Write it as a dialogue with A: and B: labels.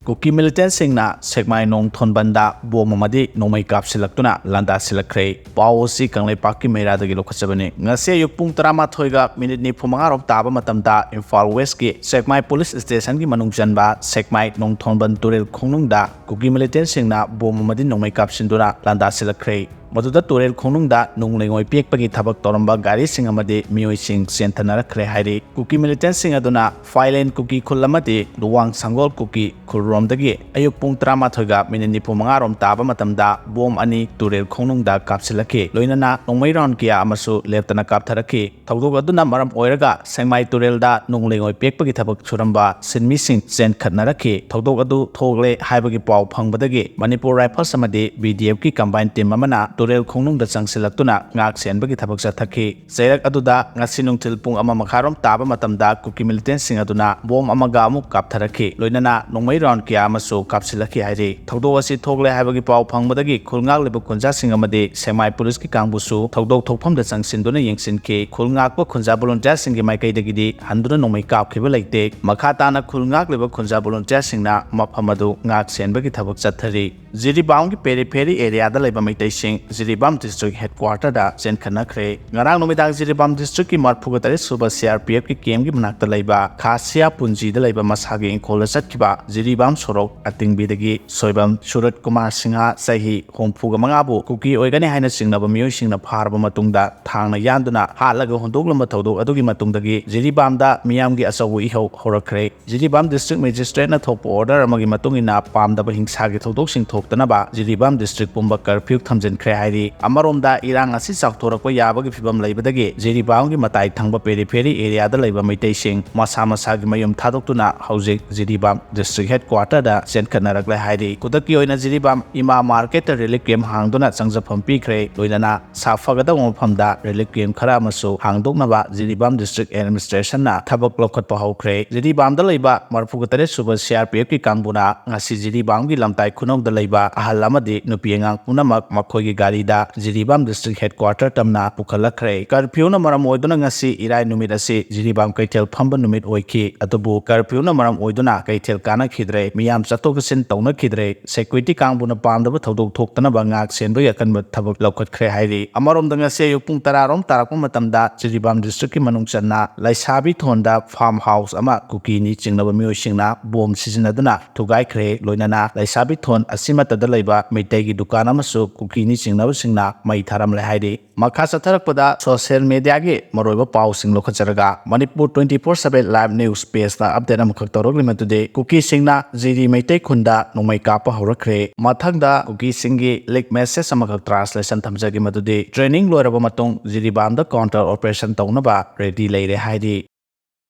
A: Kuki militantsingna SEKMAI nong thonbanda bom amadi nomai kapsilaktuna landasilakhre pau si Kangleipak ki meiradagi lokachabani ngase ayuk pung 13 ga minute ni phumanga taba matamda Imphal West ki SEKMAI police station ki manung janba SEKMAI nong thonban turel khongnungda Kuki militantsingna bom amadi nomai kapsinduna landasilakhre Maduda turel khonungda nunglengoi piekpagi thabak toramba gari sing amadi mioi sing sentanarakre hairi Kuki militantsing aduna Failen Kuki khulamati luwang sangol Kuki khulromdagi ayuk pung 13 ga minute ni phumanga taba matamda bom ani turel khonungda kapsilakhe loinana nongmai round kia amasu leptana kaptharakhe thawdok aduna maram oiraga SEKMAI turelda nunglengoi piekpagi thabak churamba sinmi sing sen khatnarakhe thawdok adu thogle haibagi pau phangbadagi Manipur rifles amadi BDF ki combined team amana turel khongnungda changsilaktuna ngak senbagi thabak chathakhi seirak aduda ngasi nungthil pung ama makharom taba matamda Kuki militantsing aduna bom amaga amuk kaptharakhi loinana nongmai round kia amasu kapsilakhi hairi thawdok asi thogle haibagi pau phangbadagi khulngak leba khunja sing amadi SEKMAI police ki kangbusu thawdok thokphamda changsinduna yengsinke khulngakpa khunja volunteer singgi maikaidagidi handuna nongmai kapkhiba leite makhatana khulngak leba khunja volunteer singna Mapham adu ngak senbagi thabak chathari JIRI ki periphery area da leba maitai sing JIRI district headquarter da chen khanakre ngarang nomidang JIRI district ki marphugatare suba CRPF ki camp ki manakta leba khasia punji da leba masagi ingkhola chatkiba JIRI sorok atingbi dagi soibam Surat Kumar Singha sahi homfuga mangabu Kuki oigani haina singnaba mioi singna pharba matungda thangna yanduna halaga hondoglamba thawdok adugi matungdagi JIRI da miyamgi asawu ihau horakre JIRI district magistrate na thokpa order amagi matungina pamdaba hingsagi thawdok sing thoktanaba JIRI district pumba curfew thamjenkre hairi amaromda irang asi chaktorakpa yabagi phibam leibadagi JIRI gi matai thangba periphery area da leiba maitai sing masa masagi mayum thadoktuna haujik JIRI district headquarter da chen kanarakle hairi kudaki oina JIRI ima market relief camp hangduna changjafam pikre loinana safagada mafamda relief camp khara amasu hangdoknaba JIRI district administration na thabak lokhatpa haukre JIRI da leiba marphugatare suba CRPF ki kangbuna ngasi JIRI gi lamtai khunong da leiba ahal amadi nupi angang punamak makhoigi gari da JIRI district headquarter tamna pukhalakre curfew na maram oiduna ngasi irai numit asi JIRI kaitel phamba numit oiki atubu curfew na maram oiduna kaitel kana khidre miyam chatokasin tawna khidre security kangbuna pamdaba thawdok thoktana ngak senba yakanba thabak lokhatkre hairi amarom danga se yupung 10 rom tarakpa matamda JIRI district ki manung channa laisabi thonda farm house ama Kuki ni chingnaba mioi singna bom sizinaduna thugai khre loinana laisabi thon asimata da leiba Meitei gi dukan amasu Kuki ni chingnaba singna mai tharam le hairi makha chatharakpada social media gi maroiba pau sing lokhacharaga Manipur 24/7 live news page na update amakhak torogli matude Kuki singna JIRI Meitei khunda nongmai kapa horakre mathangda Kuki singi link message amakhak translation thamjagi matude training loiraba matung JIRI da counter operation tawnaba ready leire hairi